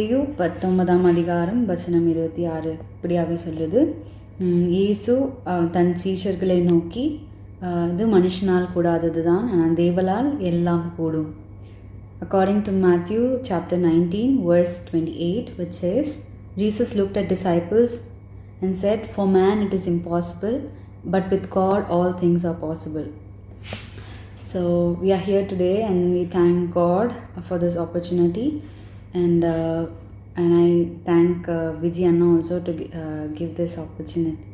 மத்தேயு 19ஆம் அதிகாரம் வசனம் 26 இப்படியாக சொல்லுது. இயேசு தன் சீஷர்களை நோக்கி, இது மனுஷனால் கூடாதது தான், ஆனால் தேவனால் எல்லாம் கூடும். According to Matthew chapter 19 verse 28, which says, Jesus looked at disciples and said, "For man it is impossible, but with God all things are possible." So we are here today and we thank God for this opportunity, and I thank Vijay Anna also to give this opportunity.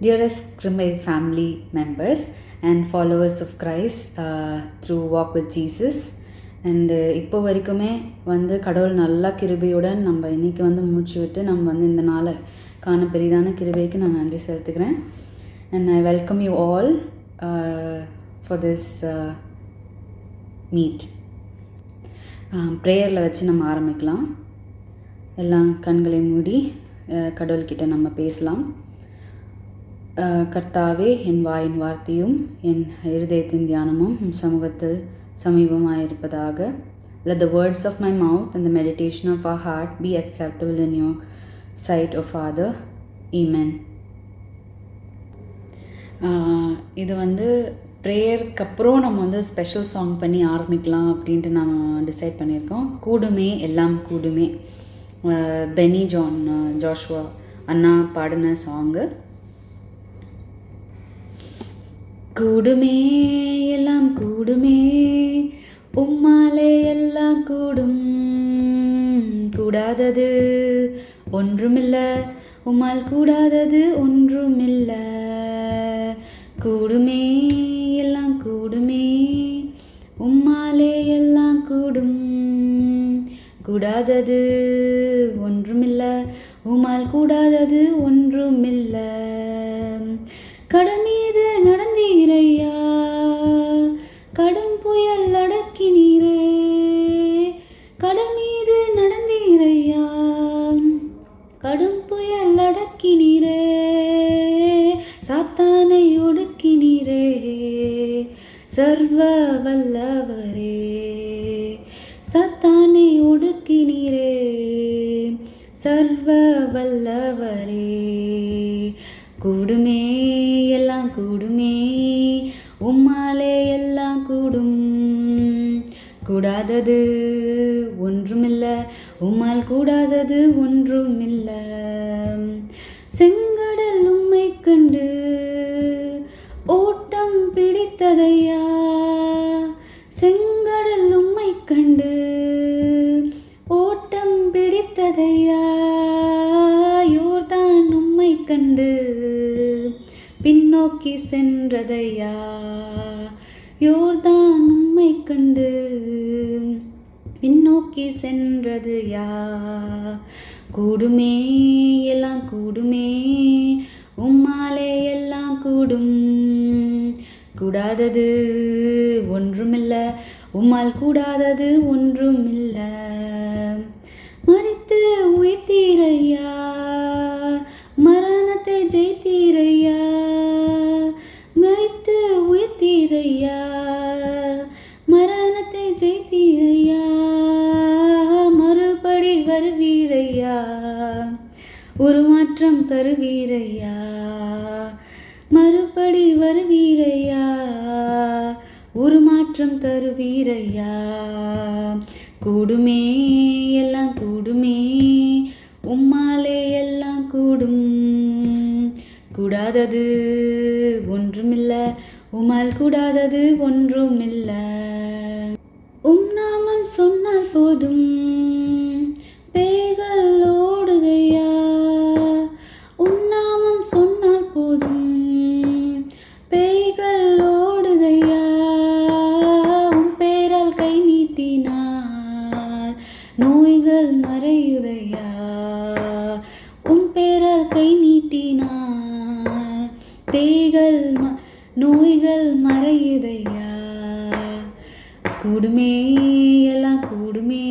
Dearest Krimay family members and followers of Christ through Walk with Jesus, and இப்போ வரைக்குமே கடவுள் நல்ல கிருபையுடன் நம்ம இன்றைக்கி மூச்சு விட்டு நம்ம இந்த நாளை காண பெரிதான கிருபைக்கு நான் நன்றி செலுத்துக்கிறேன். And I welcome you all for this meet. ப்ரேயரில் வச்சு நம்ம ஆரம்பிக்கலாம். எல்லாம் கண்களை மூடி கடவுள்கிட்ட நம்ம பேசலாம். கர்த்தாவே, என் வாயின் வார்த்தையும் என் இருதயத்தின் தியானமும் சமூகத்தில் சமீபமாயிருப்பதாக. Let the words of my mouth and the meditation of our heart be acceptable in your sight, O Father. Amen. இது ப்ரேயருக்கு அப்புறம் நம்ம ஸ்பெஷல் சாங் பண்ணி ஆரம்பிக்கலாம் அப்படின்ட்டு நான் டிசைட் பண்ணியிருக்கோம். கூடுமே எல்லாம் கூடுமே, பெனி ஜாஷ்வா அண்ணா பாடின சாங்கு. கூடுமே எல்லாம் கூடுமே, உம்மாலே எல்லாம் கூடும், கூடாதது ஒன்றுமில்ல, உம்மால் கூடாதது ஒன்றுமில்ல. கூடுமே எல்லாம் கூடுமே, உம்மாலே எல்லாம் கூடும், கூடாதது ஒன்றுமில்ல, உம்மால் கூடாதது ஒன்றுமில்ல. கடல் மீது நடந்தீரையா, கடும் புயல் அடக்கினீரே. கடல் மீது நடந்தீரையா, கடும் புயல் அடக்கினீரே. சாத்தானை ஒடுக்கினீரே, சர்வ வல்லவரே. சாத்தானை ஒடுக்கினீரே, சர்வ வல்லவரே. கூடுமே எல்லாம் கூடுமே, உம்மாலே எல்லாம் கூடும், கூடாதது ஒன்றுமில்ல, உம்மால் கூடாதது ஒன்றுமில்ல. செங்கடல் உம்மை கண்டு ஓட்டம் பிடித்ததையா, செங்கடல் உம்மை கண்டு ஓட்டம் பிடித்ததையா. யோர்தான் உம்மை கண்டு பின்னோக்கி சென்றதையா, யோர்தான் உம்மை கண்டு பின்னோக்கி சென்றது யா. கூடுமே எல்லாம் கூடுமே, உம்மாலே எல்லாம் கூடும், கூடாதது ஒன்றுமில்ல, உம்மால் கூடாதது ஒன்றுமில்ல. மரித்து உயிர்த்தீரையா, மரணத்தை ஜெயித்தீரையா. மரித்து உயிர்த்தீரையா, மரணத்தை ஜெயித்தீரையா. மறுபடி வருவீரையா, உருமாற்றம் தருவீரையா. மறுபடி வருவீரையா, உருமாற்றம் தருவீரையா. கூடுமே எல்லாம் கூடுமே, உம்மாலே எல்லாம் கூடும், கூடாதது ஒன்றுமில்ல, உம்மால் கூடாதது ஒன்றுமில்ல. உம் நாமம் சொன்னால் போதும், பேய்கள் ஓடுதையா. உம் நாமம் சொன்னால் போதும், பேய்கள் ஓடுதையா. உம் பேரால் கை நீட்டினார் நோய்கள் மறையுதையா. உம் பேரால் கை நீட்டினார் பேய்கள் நோய்கள் மறையுதையா. கூடுமே எல்லாம் கூடுமே,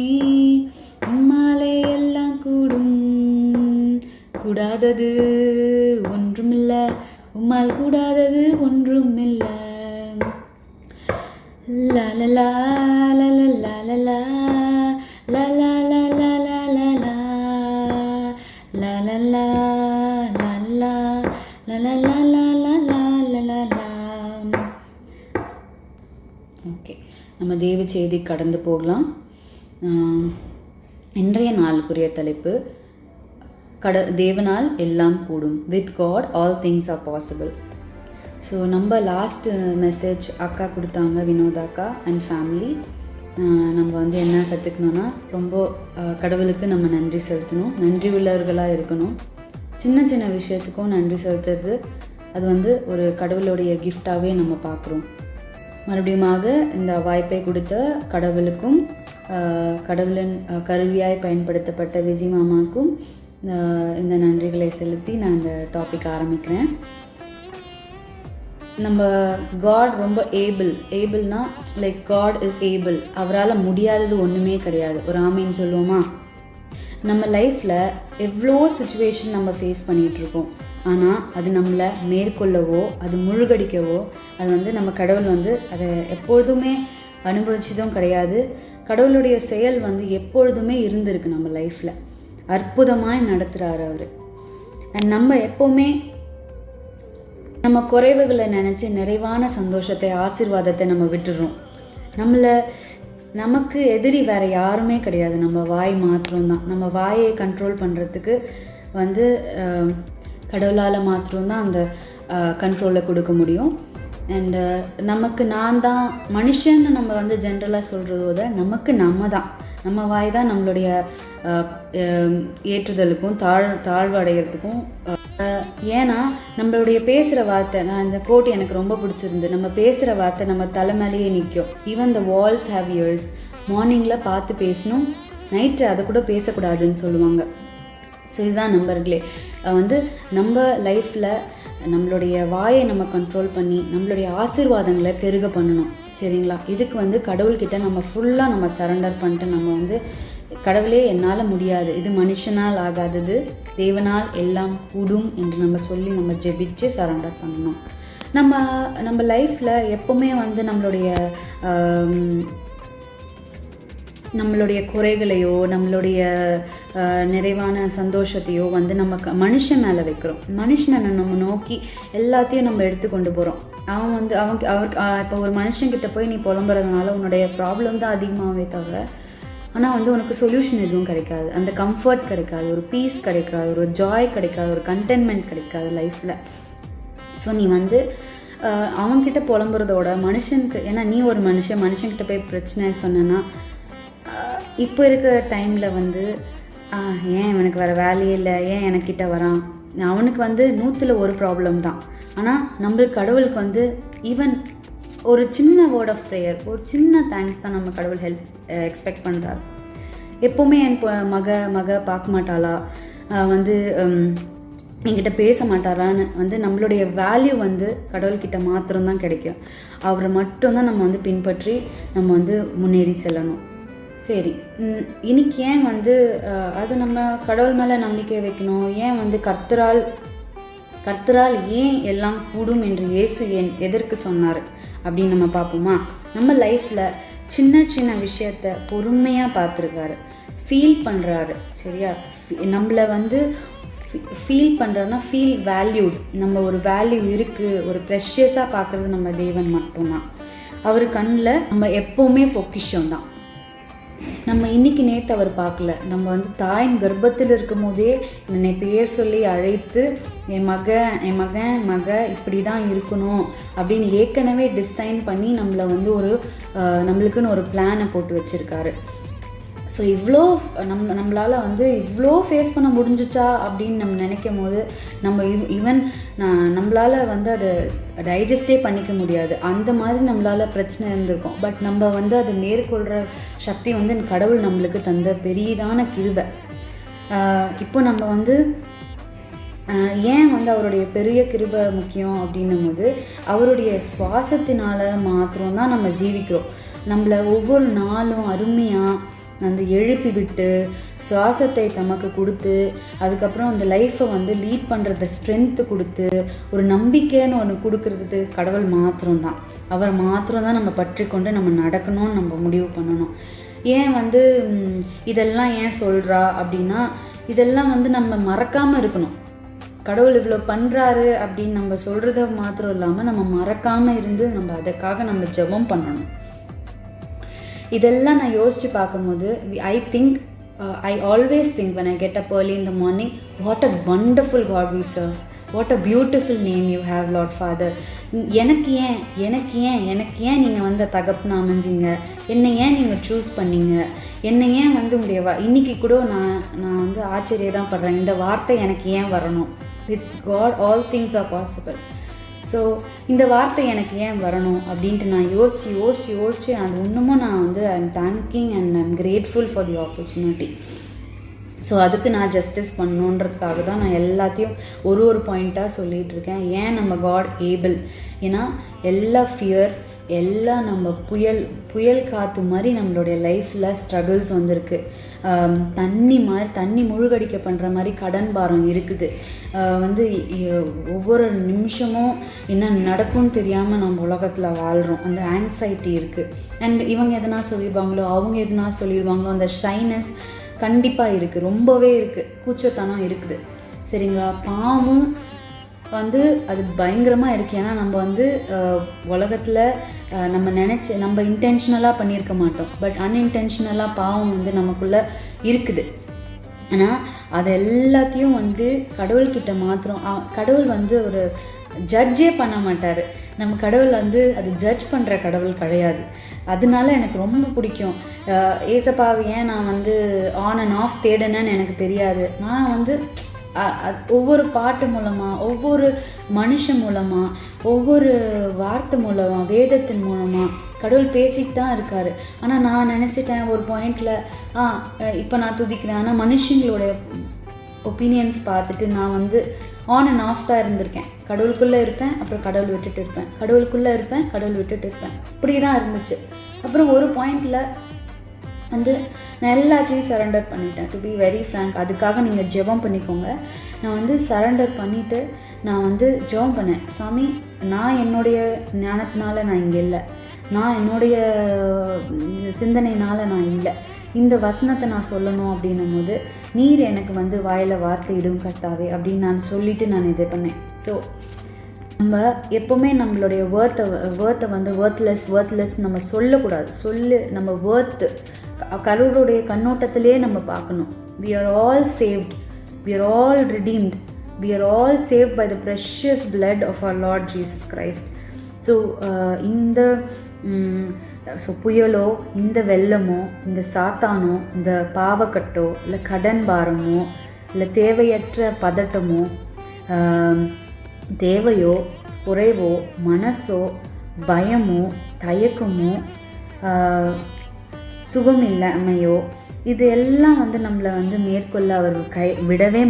உம்மாலே எல்லாம் கூடும், கூடாதது ஒன்றுமில்ல, உம்மால் கூடாதது ஒன்றுமில்ல. லா லா லா லா லா லா லா லா லா லா லா நம்ம தேவ செய்தி கடந்து போகலாம். இன்றைய நாளுக்குரிய தலைப்பு தேவனால் எல்லாம் கூடும். With God all things are possible. So நம்ம லாஸ்ட் மெசேஜ் அக்கா கொடுத்தாங்க, வினோதா அக்கா அண்ட் ஃபேமிலி. நம்ம வந்து என்ன கற்றுக்கணுன்னா, ரொம்ப கடவுளுக்கு நம்ம நன்றி செலுத்தணும், நன்றி உள்ளவர்களாக இருக்கணும். சின்ன சின்ன விஷயத்துக்கும் நன்றி செலுத்துறது அது வந்து ஒரு கடவுளுடைய கிஃப்டாகவே நம்ம பார்க்குறோம். மறுபடியுமாக இந்த வாய்ப்பை கொடுத்த கடவுளுக்கும் கடவுளின் கருவியாய் பயன்படுத்தப்பட்ட விஜய் மாமாவுக்கும் இந்த நன்றிகளை செலுத்தி நான் இந்த டாபிக் ஆரம்பிக்கிறேன். நம்ம காட் ரொம்ப ஏபிள்னா லைக் காட் இஸ் ஏபிள். அவரால் முடியாதது ஒன்றுமே கிடையாது. ஒரு ஆமீன் சொல்லுவோமா? நம்ம லைஃப்பில் எவ்வளோ சுச்சுவேஷன் நம்ம ஃபேஸ் பண்ணிகிட்ருக்கோம். ஆனால் அது நம்மளை மேற்கொள்ளவோ அது முழுகடிக்கவோ அது வந்து நம்ம கடவுள் வந்து அதை எப்பொழுதுமே அனுபவிச்சதும் கிடையாது. கடவுளுடைய செயல் வந்து எப்பொழுதுமே இருந்திருக்கு நம்ம லைஃப்பில். அற்புதமாய் நடத்துகிறாரு அவர். அண்ட் நம்ம எப்போவுமே நம்ம குறைவுகளை நினச்சி நிறைவான சந்தோஷத்தை ஆசீர்வாதத்தை நம்ம விட்டுடுறோம். நமக்கு எதிரி வேறு யாருமே கிடையாது, நம்ம வாய் மாத்திரம்தான். நம்ம வாயை கண்ட்ரோல் பண்ணுறதுக்கு வந்து கடவுளால் மாத்திரம்தான் அந்த கண்ட்ரோலை கொடுக்க முடியும். அண்டு நமக்கு நான் தான் மனுஷன்னு நம்ம வந்து ஜென்ரலாக சொல்கிறதோட நமக்கு நம்ம வாய் தான் நம்மளுடைய ஏற்றுதலுக்கும் தாழ்வு அடைகிறதுக்கும். ஏன்னா நம்மளுடைய பேசுகிற வார்த்தை, நான் இந்த கோட் எனக்கு ரொம்ப பிடிச்சிருந்து, நம்ம பேசுகிற வார்த்தை நம்ம தலைமையிலேயே நிற்கும். Even the walls have ears. மார்னிங்கில் பார்த்து பேசணும், நைட்டு அதை கூட பேசக்கூடாதுன்னு சொல்லுவாங்க. ஸோ இதுதான் நண்பர்களே, வந்து நம்ம லைஃப்பில் நம்மளுடைய வாயை நம்ம கண்ட்ரோல் பண்ணி நம்மளுடைய ஆசீர்வாதங்களை பெருக பண்ணணும். சரிங்களா? இதுக்கு வந்து கடவுள்கிட்ட நம்ம ஃபுல்லாக நம்ம சரண்டர் பண்ணிட்டு நம்ம வந்து கடவுளே என்னால் முடியாது, இது மனுஷனால் ஆகாதது, தேவனால் எல்லாம் கூடும் என்று நம்ம சொல்லி நம்ம ஜெபிச்சு சரண்டர் பண்ணணும். நம்ம லைஃப்பில் எப்போவுமே வந்து நம்மளுடைய குறைகளையோ நம்மளுடைய நிறைவான சந்தோஷத்தையோ வந்து நம்ம மனுஷன் மேலே வைக்கிறோம். மனுஷனை நம்ம நோக்கி எல்லாத்தையும் நம்ம எடுத்து கொண்டு போகிறோம். அவன் வந்து இப்போ ஒரு மனுஷங்கிட்ட போய் நீ புலம்புறதுனால உன்னுடைய ப்ராப்ளம் தான் அதிகமாகவே தவிர ஆனால் வந்து உனக்கு சொல்யூஷன் எதுவும் கிடைக்காது, அந்த கம்ஃபர்ட் கிடைக்காது, ஒரு பீஸ் கிடைக்காது, ஒரு ஜாய் கிடைக்காது, ஒரு கண்டென்ட்மெண்ட் கிடைக்காது லைஃப்பில். ஸோ நீ வந்து அவன்கிட்ட புலம்புறதோட மனுஷனுக்கு, ஏன்னா நீ ஒரு மனுஷன்கிட்ட போய் பிரச்சனை சொன்னேன்னா இப்போ இருக்கிற டைமில் வந்து ஏன் இவனுக்கு வேறு வேலையே இல்லை, ஏன் எனக்கிட்ட வரான், அவனுக்கு வந்து 100ல் 1 ப்ராப்ளம் தான். ஆனால் நம்மளுக்கு கடவுளுக்கு வந்து ஈவன் ஒரு சின்ன வேர்ட் ஆஃப் ப்ரேயர், ஒரு சின்ன தேங்க்ஸ் தான் நம்ம கடவுள் எக்ஸ்பெக்ட் பண்ணுறாரு. எப்போவுமே என் மக பார்க்க மாட்டாளா, வந்து என்கிட்ட பேச மாட்டாரான்னு வந்து நம்மளுடைய வேல்யூ வந்து கடவுள்கிட்ட மாத்திரம்தான் கிடைக்கும். அவரை மட்டும்தான் நம்ம வந்து பின்பற்றி நம்ம வந்து முன்னேறி செல்லணும். சரி, இன்னைக்கு ஏன் வந்து அது நம்ம கடவுள் மேலே நம்பிக்கை வைக்கணும்? ஏன் வந்து கர்த்தரால் ஏன் எல்லாம் கூடும் என்று இயேசு எதற்கு சொன்னார் அப்படின்னு நம்ம பார்ப்போமா? நம்ம லைஃப்பில் சின்ன சின்ன விஷயத்த பொறுமையாக பார்த்துருக்காரு, ஃபீல் பண்ணுறாரு. சரியா? நம்மளை வந்து ஃபீல் பண்ணுறோன்னா ஃபீல் வேல்யூட், நம்ம ஒரு வேல்யூ இருக்குது, ஒரு ப்ரெஷியஸாக பார்க்குறது நம்ம தேவன் மட்டும்தான். அவர் கண்ணில் நம்ம எப்போவுமே பொக்கிஷம் தான். நம்ம இன்றைக்கி நேற்று அவர் பார்க்கல. நம்ம வந்து தாயின் கர்ப்பத்தில் இருக்கும் போதே என்னை பேர் சொல்லி அழைத்து என் மக இப்படி தான் இருக்கணும் அப்படின்னு ஏற்கனவே டிசைன் பண்ணி நம்மளை வந்து நம்மளுக்குன்னு ஒரு பிளானை போட்டு வச்சுருக்காரு. ஸோ இவ்வளோ நம்மளால் வந்து இவ்வளோ ஃபேஸ் பண்ண முடிஞ்சிச்சா அப்படின்னு நம்ம நினைக்கும் போது நம்மளால் வந்து அதை டைஜஸ்டே பண்ணிக்க முடியாது. அந்த மாதிரி நம்மளால் பிரச்சனை இருந்திருக்கும். பட் நம்ம வந்து அதை மேற்கொள்கிற சக்தி வந்து கடவுள் நம்மளுக்கு தந்த பெரியதான கிருபை. இப்போ நம்ம வந்து ஏன் வந்து அவருடைய பெரிய கிருபை முக்கியம் அப்படின்னும் போது, அவருடைய சுவாசத்தினால் மாத்திரம்தான் நம்ம ஜீவிக்கிறோம். நம்மளை ஒவ்வொரு நாளும் அருமையாக வந்து எழுப்பி விட்டு சுவாசத்தை தமக்கு கொடுத்து அதுக்கப்புறம் அந்த லைஃப்பை வந்து லீட் பண்ணுறத ஸ்ட்ரென்த்து கொடுத்து ஒரு நம்பிக்கைன்னு ஒன்று கொடுக்கறது கடவுள் மாத்திரம்தான். அவர் மாத்திரம்தான் நம்ம பற்றி கொண்டு நம்ம நடக்கணும்னு நம்ம முடிவு பண்ணணும். ஏன் வந்து இதெல்லாம் ஏன் சொல்கிறா அப்படின்னா, இதெல்லாம் வந்து நம்ம மறக்காமல் இருக்கணும். கடவுள் இவ்வளோ பண்ணுறாரு அப்படின்னு நம்ம சொல்கிறது மாத்திரம் இல்லாமல் நம்ம மறக்காமல் இருந்து நம்ம அதுக்காக நம்ம ஜெபம் பண்ணணும். இதெல்லாம் நான் யோசித்து பார்க்கும்போது I always think when I get up early in the morning, what a wonderful God we serve. What a beautiful name you have, Lord Father. எனக்கு ஏன் நீங்கள் வந்து தகப்பனா அமைஞ்சிங்க, என்னை ஏன் நீங்கள் சூஸ் பண்ணீங்க, என்னை ஏன் வந்து உங்களுடைய இன்றைக்கி கூட நான் வந்து ஆச்சரியம் தான் படுறேன், இந்த வார்த்தை எனக்கு ஏன் வரணும். With God all things are possible. So இந்த வார்த்தை எனக்கு ஏன் வரணும் அப்படின்ட்டு நான் யோசித்து அது இன்னமும் நான் வந்து I'm thanking and I'm grateful for the opportunity. So அதுக்கு நான் ஜஸ்டிஸ் பண்ணணுன்றதுக்காக தான் நான் எல்லாத்தையும் ஒரு பாயிண்ட்டாக சொல்லிகிட்ருக்கேன். ஏன் நம்ம காட் ஏபிள், ஏன்னா எல்லா ஃபியர், எல்லாம் நம்ம புயல் காற்று மாதிரி நம்மளுடைய லைஃப்பில் ஸ்ட்ரகிள்ஸ் வந்திருக்கு. தண்ணி முழுகடிக்க பண்ணுற மாதிரி கடன் பாரம் இருக்குது. வந்து ஒவ்வொரு நிமிஷமும் என்ன நடக்கும்னு தெரியாமல் நம்ம உலகத்தில் வாழ்கிறோம். அந்த ஆங்ஸைட்டி இருக்குது. அண்ட் இவங்க எதனா சொல்லிடுவாங்களோ, அவங்க எதனா சொல்லிடுவாங்களோ, அந்த ஷைனஸ் கண்டிப்பாக இருக்குது, ரொம்பவே இருக்குது, கூச்சத்தனம் இருக்குது. சரிங்களா? பாவமும் வந்து அது பயங்கரமாக இருக்குது. ஏன்னா நம்ம வந்து உலகத்தில் நம்ம இன்டென்ஷனலாக பண்ணியிருக்க மாட்டோம், பட் அன்இன்டென்ஷனலாக பாவம் வந்து நமக்குள்ளே இருக்குது. ஆனால் அது எல்லாத்தையும் வந்து கடவுள்கிட்ட மாத்திரம் கடவுள் வந்து ஒரு ஜட்ஜே பண்ண மாட்டார். நம்ம கடவுள் வந்து அது ஜட்ஜ் பண்ணுற கடவுள் கிடையாது. அதனால எனக்கு ரொம்ப பிடிக்கும். ஏசப்பாவை ஏன் நான் வந்து ஆன் அண்ட் ஆஃப் தேடினேன்னு எனக்கு தெரியாது. நான் வந்து ஒவ்வொரு பாட்டு மூலமாக, ஒவ்வொரு மனுஷன் மூலமாக, ஒவ்வொரு வார்த்தை மூலமாக, வேதத்தின் மூலமாக கடவுள் பேசிட்டு தான் இருக்கார். ஆனால் நான் நினச்சிட்டேன் ஒரு பாயிண்டில் இப்போ நான் துதிக்கிறேன். ஆனால் மனுஷங்களோட ஒப்பீனியன்ஸ் பார்த்துட்டு நான் வந்து ஆன் அண்ட் ஆஃப் தான் இருந்திருக்கேன். கடவுளுக்குள்ளே இருப்பேன், அப்புறம் கடவுள் விட்டுட்டு இருப்பேன், கடவுளுக்குள்ளே இருப்பேன், கடவுள் விட்டுட்டு இருப்பேன். இப்படி தான் இருந்துச்சு. அப்புறம் ஒரு பாயிண்டில் வந்து நான் எல்லாத்தையும் சரண்டர் பண்ணிட்டேன். டு பி வெரி ஃப்ராங்க், அதுக்காக நீங்கள் ஜெபம் பண்ணிக்கோங்க. நான் வந்து சரண்டர் பண்ணிவிட்டு நான் வந்து ஜெபம் பண்ணேன். சாமி, நான் என்னுடைய ஞானத்தினால நான் இங்கே இல்லை, நான் என்னுடைய சிந்தனையினால் நான் இல்லை, இந்த வசனத்தை நான் சொல்லணும் அப்படின்னும் போது நீர் எனக்கு வந்து வாயில் வார்த்தை இடும் கர்த்தாவே அப்படின்னு நான் சொல்லிவிட்டு நான் இதை பண்ணேன். ஸோ நம்ம எப்போவுமே நம்மளுடைய வேர்த்தை வந்து வேர்த்லெஸ் நம்ம சொல்லக்கூடாது. நம்ம கடவுளுடைய கண்ணோட்டத்திலே நம்ம பார்க்கணும். we are all saved, we are all redeemed, we are all saved by the precious blood of our Lord Jesus Christ. So புயலோ, இந்த வெள்ளமோ, இந்த சாத்தானோ, இந்த பாவக்கட்டோ, இல்லை கடன் பாரமோ, இல்லை தேவையற்ற பதட்டமோ, தேவையோ, குறைவோ, மனசோ, பயமோ, தயக்கமோ, சுகமில்லாமையோ, இது எல்லாம் வந்து நம்மளை வந்து மேற்கொள்ள அவர் விடவே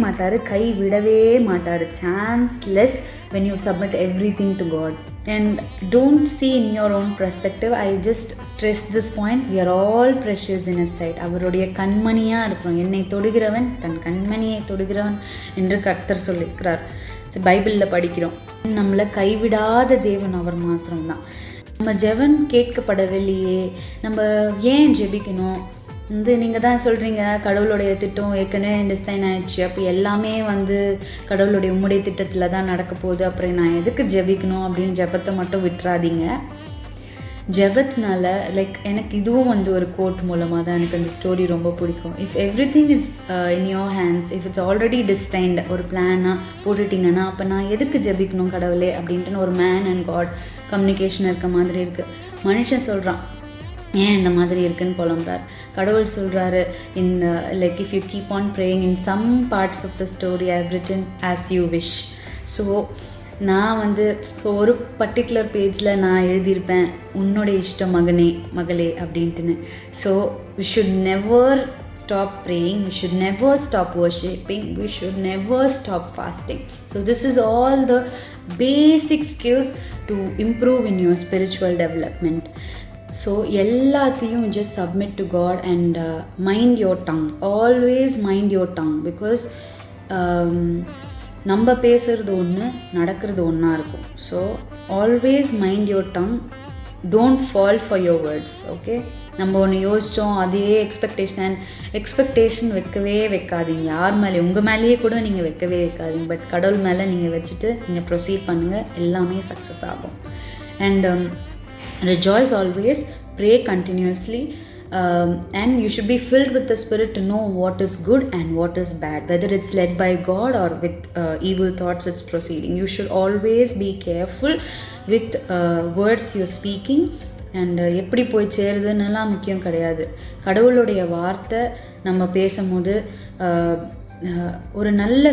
மாட்டார். Chanceless when you submit everything to God. And don't see in your own perspective. I just stress this point. We are all precious in His sight. அவருடைய கண்மணியாக இருக்கிறோம். என்னை தொடுகிறவன் தன் கண்மணியை தொடுகிறவன் என்று கர்த்தர் சொல்லியிருக்கிறார். பைபிளில் படிக்கிறோம். நம்மளை கைவிடாத தேவன் அவர் மாத்திரம்தான். நம்ம ஜெபம் கேட்கப்படவில்லையே, நம்ம ஏன் ஜெபிக்கணும்? வந்து நீங்கள் தான் சொல்கிறீங்க கடவுளுடைய திட்டம் ஏற்கனவே டிசைன் ஆகிடுச்சு, அப்போ எல்லாமே வந்து கடவுளுடைய உம்முடைய திட்டத்தில் தான் நடக்க போகுது, அப்புறம் நான் எதுக்கு ஜெபிக்கணும் அப்படின்னு ஜெபத்தை மட்டும் விட்டுறாதீங்க. ஜெபத்தினால எனக்கு இதுவும் வந்து ஒரு கோட் மூலமாக தான் எனக்கு அந்த ஸ்டோரி ரொம்ப பிடிக்கும். If every thing is in your hands, if it's already destined, ஒரு பிளானாக போட்டுட்டிங்கன்னா அப்போ நான் எதுக்கு ஜெபிக்கணும் கடவுளே அப்படின்ட்டுன்னு ஒரு மேன் அண்ட் காட் கம்யூனிகேஷன் இருக்க மாதிரி இருக்குது. மனுஷன் சொல்கிறான் ஏன் இந்த மாதிரி இருக்குன்னு புலம்புறார். கடவுள் சொல்கிறாரு if you keep on praying in some parts of the story I have written as you wish. So நான் வந்து ஒரு பர்டிகுலர் பேஜில் நான் எழுதியிருப்பேன் உன்னோடைய இஷ்டம் மகளே அப்படின்ட்டுன்னு. So we should never stop praying, we should never stop worshipping, we should never stop fasting. So this is all the basic skills to improve in your spiritual development. So எல்லாத்தையும் just submit to God and mind your tongue. Always mind your tongue, because நம்ம பேசுகிறது ஒன்று, நடக்கிறது ஒன்றா இருக்கும். So always mind your tongue, don't fall for your words. Okay, நம்ம ஒன்று யோசித்தோம் அதே எக்ஸ்பெக்டேஷன் வைக்காதீங்க. யார் மேலே, உங்கள் மேலேயே கூட நீங்கள் வைக்காதீங்க. பட் கடவுள் மேலே நீங்கள் வச்சுட்டு நீங்கள் ப்ரொசீட் பண்ணுங்கள், எல்லாமே சக்ஸஸ் ஆகும். And rejoice always, pray continuously, and you should be filled with the Spirit to know what is good and what is bad, whether it's led by God or with evil thoughts it's proceeding. You should always be careful with words you're speaking. And எப்படி போய் சேருதுன்னெல்லாம் முக்கியம் கிடையாது. கடவுளுடைய வார்த்தை நம்ம பேசும்போது ஒரு நல்ல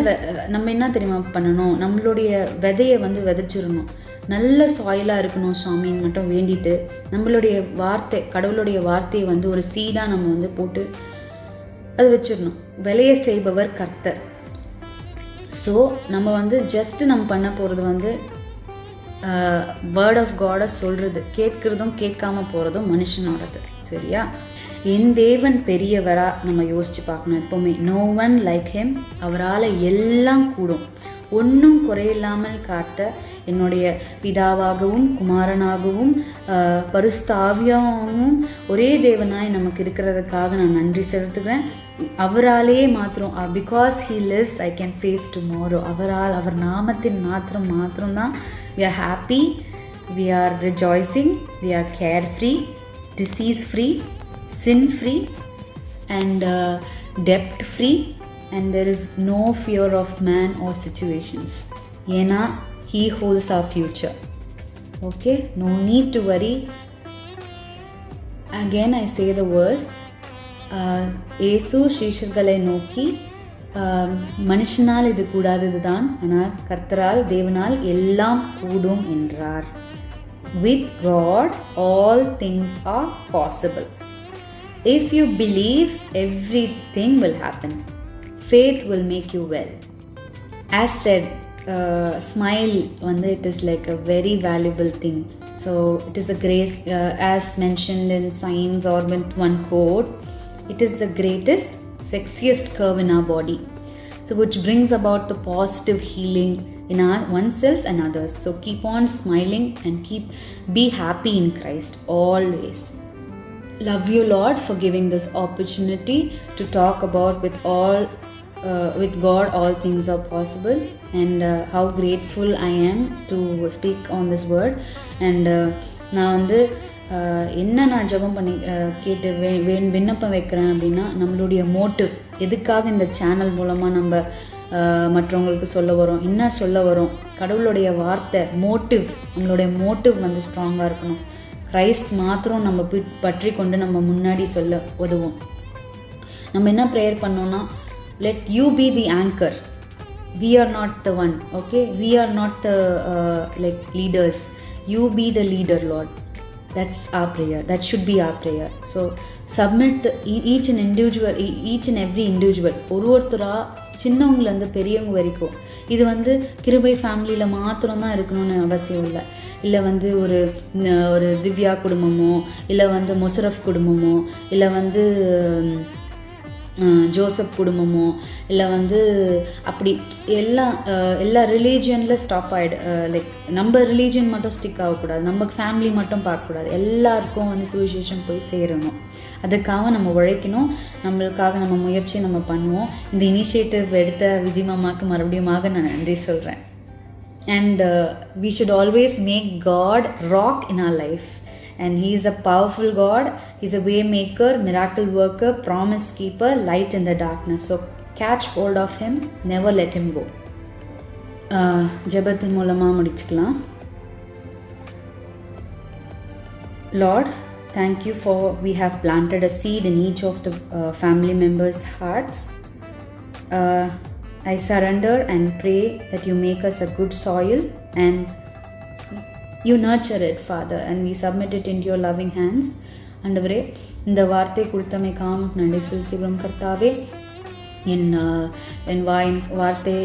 நம்ம என்ன தெரியுமா பண்ணணும், நம்மளுடைய விதையை விதைச்சிடணும். நல்ல சாயிலாக இருக்கணும் சுவாமின்னு மட்டும் வேண்டிட்டு நம்மளுடைய வார்த்தை, கடவுளுடைய வார்த்தையை ஒரு சீடாக நம்ம போட்டு அது வச்சிடணும். விளைய செய்பவர் கர்த்தர். ஸோ நம்ம ஜஸ்ட்டு நம்ம பண்ண போகிறது வேர்ட் ஆஃப் காடை சொல்கிறது, கேட்குறதும் கேட்காமல் போகிறதும் மனுஷனோடது. சரியா? என் தேவன் பெரியவராக நம்ம யோசித்து பார்க்கணும் எப்போவுமே. No one like him. அவரால் எல்லாம் கூடும். ஒன்றும் குறையில்லாமல் காத்த என்னுடைய பிதாவாகவும் குமாரனாகவும் பரிசுத்த ஆவியாகவும் ஒரே தேவனாய் நமக்கு இருக்கிறதுக்காக நான் நன்றி செலுத்துகிறேன். அவராலேயே மாத்திரம், because he lives I can face tomorrow. அவர் நாமத்தின் மாத்திரம்தான் we are happy, we are rejoicing, we are carefree, disease free, sin free, and debt free, and there is no fear of man or situations. Yena he holds our future. Okay, no need to worry. Again I say the verse, ஏசு சீஷர்களை நோக்கி, மனுஷனால் இது கூடாதது தான், ஆனால் கர்த்தரால் தேவனால் எல்லாம் கூடும் என்றார். With God all things are possible. If you believe, everything will happen. Faith will make you well. As said, smile it is like a very valuable thing. So it is a grace, as mentioned in Science Orbit one quote, it is the greatest sexiest curve in our body, so which brings about the positive healing in oneself and others. So keep on smiling and be happy in Christ always. Love you, Lord, for giving this opportunity to talk about with God all things are possible, and how grateful I am to speak on this word. And நான் என்ன நான் ஜெபம் பண்ணி கேட்டு விண்ணப்பம் வைக்கிறேன் அப்படின்னா, நம்மளுடைய மோட்டிவ், எதுக்காக இந்த சேனல் மூலமாக நம்ம மற்றவங்களுக்கு சொல்ல வரோம், என்ன சொல்ல வரோம், கடவுளுடைய வார்த்தை, மோட்டிவ், நம்மளுடைய மோட்டிவ் ஸ்ட்ராங்காக இருக்கணும். கிரைஸ்ட் மாத்திரம் நம்ம பற்றி கொண்டு நம்ம முன்னாடி சொல்ல உதவும். நம்ம என்ன ப்ரேயர் பண்ணோன்னா, let you be the anchor, we are not the one, okay, we are not the like leaders, you be the leader, Lord. That's our prayer. That should be our prayer. So submit each and every individual, ஒருத்தராக சின்னவங்கலேருந்து பெரியவங்க வரைக்கும். இது கிருபை ஃபேமிலியில் மாத்திரம்தான் இருக்கணும்னு அவசியம் இல்லை. இல்லை ஒரு திவ்யா குடும்பமோ, இல்லை மொசரஃப் குடும்பமோ, இல்லை ஜோசப் குடும்பமோ, இல்லை அப்படி எல்லா ரிலீஜியனில் ஸ்டாப் லைக் நம்ம ரிலீஜியன் மட்டும் ஸ்டிக் ஆகக்கூடாது, நம்ம ஃபேமிலி மட்டும் பார்க்கக்கூடாது, எல்லாருக்கும் சுவிசேஷம் போய் சேரணும். அதுக்காக நம்ம உழைக்கணும், நம்மளுக்காக நம்ம முயற்சி நம்ம பண்ணுவோம். இந்த இனிஷியேட்டிவ் எடுத்த விஜய் மாமாவுக்கு மறுபடியும் நான் நன்றி சொல்கிறேன். And we should always make God rock in our life. And he is a powerful God. He is a way maker, miracle worker, promise keeper, light in the darkness. So catch hold of him, never let him go. ஜெபத்தின் மூலமாக முடிச்சுக்கலாம். Lord, thank you for we have planted a seed in each of the family members' hearts. I surrender and pray that you make us a good soil and you nurture it, Father, and we submit it into your loving hands. ஆண்டவரே, இந்த வார்த்தை கொடுத்தமைக்காம் நன்றி செலுத்துகிறோம் கர்த்தாவே. என் வார்த்தையை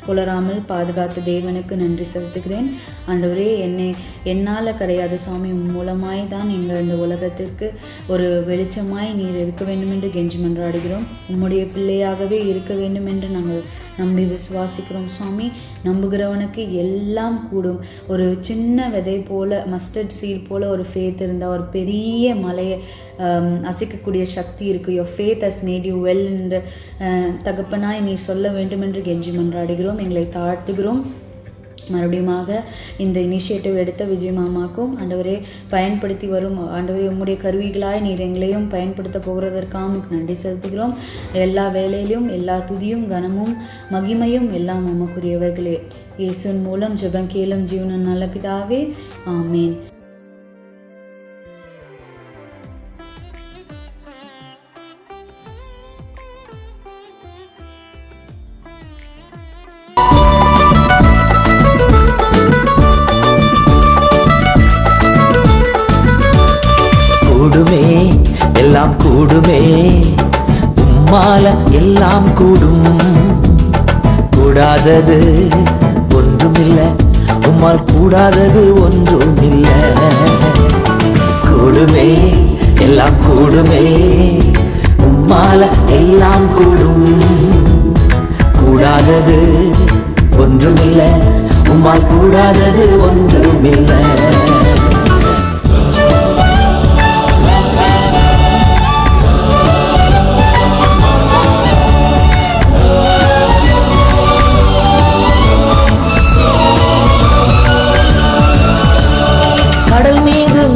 புலராமல் பாதுகாத்த தேவனுக்கு நன்றி செலுத்துகிறேன். ஆண்டவரே, என்னால் கிடையாது சுவாமி, மூலமாய் தான் நீங்கள் இந்த உலகத்திற்கு ஒரு வெளிச்சமாய் நீர் இருக்க வேண்டும் என்று கெஞ்சி மன்றாடுகிறோம். உம்முடைய பிள்ளையாகவே இருக்க வேண்டும் என்று நாங்கள் நம்பி விசுவாசிக்கிறோம் சுவாமி. நம்புகிறவனுக்கு எல்லாம் கூடும். ஒரு சின்ன விதை போல், மஸ்டர்ட் சீட் போல் ஒரு ஃபேத் இருந்தால் ஒரு பெரிய மலையை அசைக்கக்கூடிய சக்தி இருக்குது. Your faith has made you well என்று தகப்பனாய் நீ சொல்ல வேண்டும் என்று கெஞ்சி மன்றாடுகிறோம். எங்களை தாழ்த்துகிறோம். மறுபடியுமாக இந்த இனிஷியேட்டிவ் எடுத்த விஜய் மாமாக்கும் ஆண்டவரே பயன்படுத்தி வரும் ஆண்டவரே உம்முடைய கருவிகளாய் நீர் எங்களையும் பயன்படுத்த போகிறதற்காக நன்றி செலுத்துகிறோம். எல்லா வேலையிலும் எல்லா துதியும் கனமும் மகிமையும் எல்லாம் உமக்குரியவர்களே. இயேசுவின் மூலம் ஜெபம் கேளும் ஜீவனின் நல்ல பிதாவே, ஆமேன். கூடுமே எல்லாம் கூடுமே, உம்மால எல்லாம் கூடும். கூடாதது ஒன்றுமில்லை, உம்மால் கூடாதது ஒன்றுமில்லை. கூடுமே எல்லாம் கூடுமே, உம்மால எல்லாம் கூடும். கூடாதது ஒன்றுமில்லை, உம்மால் கூடாதது ஒன்றுமில்லை.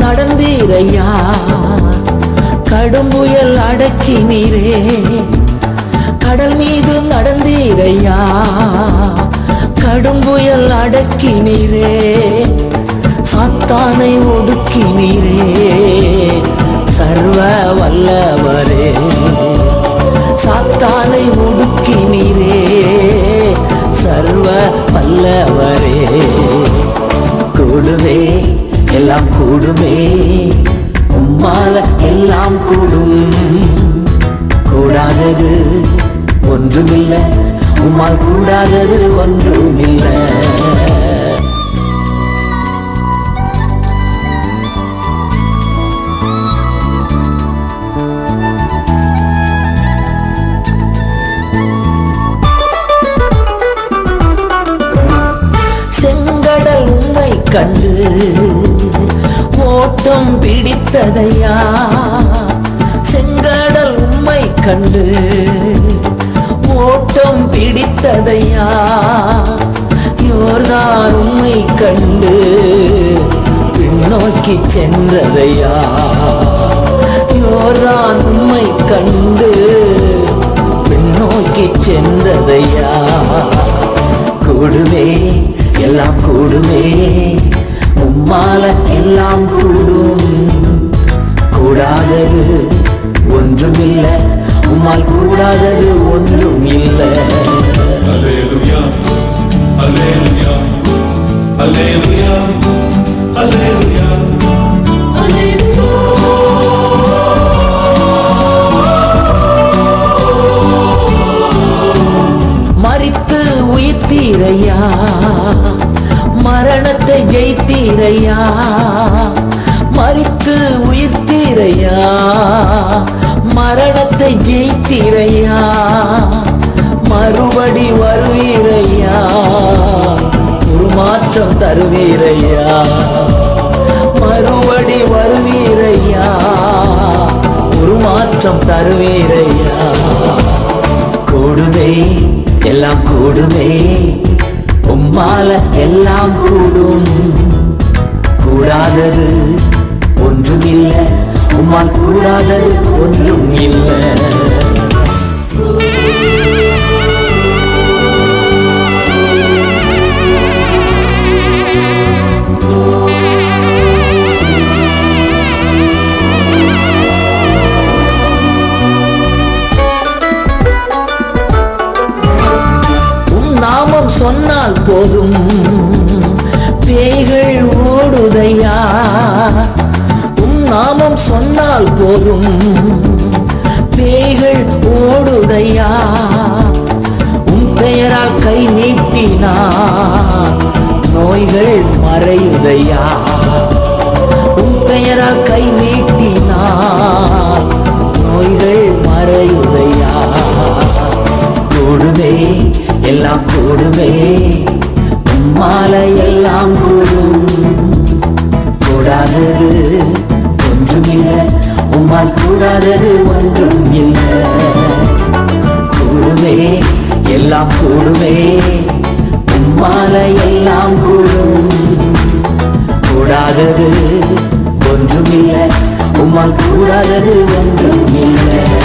நடந்தீரையா, கடும் புயல் அடக்கினீரே. கடல் மீது நடந்தீரையா, கடும் புயல் அடக்கினீரே. சாத்தானை ஒடுக்கினீரே, சர்வ வல்லவரே. சாத்தானை ஒடுக்கினீரே, சர்வ வல்லவரே. கூடுவே எல்லாம் கூடுமே, உம்மால எல்லாம் கூடும். கூடாதது ஒன்றுமில்லை, உம்மால் கூடாதது ஒன்றுமில்லை. செங்கடல் உம்மை கண்டு ஓட்டம் பிடித்ததையா. செங்கடல் உம்மை கண்டு ஓட்டம் பிடித்ததையா. யோர்தான் உம்மை கண்டு பின்னோக்கி சென்றதையா. யோர்தான் உம்மை கண்டு பின்னோக்கி சென்றதையா. கூடுமே எல்லாம் கூடுமே, உம்மால எல்லாம் கூடும். கூடாதது ஒன்றுமில்லை, உம்மால் கூடாதது ஒன்றும் இல்லை. அல்லேலூயா அல்லேலூயா அல்லேலூயா அல்லேலூயா மரித்து உயிர்த்தீரையா, மரணத்தை ஜெயித்தீரையா. மரித்து உயிர்த்தீரையா, மரணத்தை ஜெயித்தீரையா. மறுபடி வருவீரையா, ஒரு மாற்றம் தருவீரையா. மறுபடி வருவீரையா, ஒரு மாற்றம் தருவீரையா. கூடுமே எல்லாம் கூடுமே, உம்மால எல்லாம் கூடும். கூடாதது ஒன்றுமில்லை, உம்மால் கூடாதது ஒன்றும் இல்லை. நாமம் சொன்னால் போதும், பேய்கள் ஓடுதையா. நாமம் சொன்னால் போதும், பேய்கள் ஓடுதையா. உன் பெயரால் கை நீட்டினார், நோய்கள் மறையுதையா. உன் பெயரால் கை நீட்டினார், நோய்கள் மறையுதையா. கூடுமே எல்லாம் கூடுமே, உம்மால எல்லாம் கூடும். கூடாதது ஒன்றுமில்லை, உம்மால் கூடாதது ஒன்றும் இல்லை. கூடுமே எல்லாம் கூடுமே, உம்மால எல்லாம் கூடும். கூடாதது ஒன்றுமில்லை, உம்மால் கூடாதது ஒன்றுமில்லை.